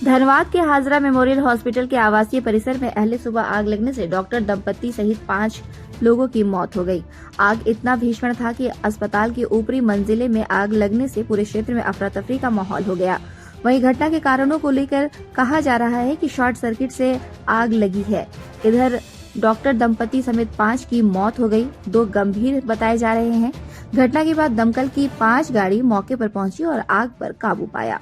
धनबाद के Hazra memorial hospital के आवासीय परिसर में अहले सुबह आग लगने से डॉक्टर दंपति सहित 5 लोगों की मौत हो गई। आग इतना भीषण था कि अस्पताल की ऊपरी मंजिले में आग लगने से पूरे क्षेत्र में अफरा तफरी का माहौल हो गया। वहीं घटना के कारणों को लेकर कहा जा रहा है कि शॉर्ट सर्किट से आग लगी है। इधर डॉक्टर दंपति समेत 5 की मौत हो गई, 2 गंभीर बताए जा रहे हैं। घटना के बाद दमकल की 5 गाड़ी मौके पर पहुंची और आग पर काबू पाया।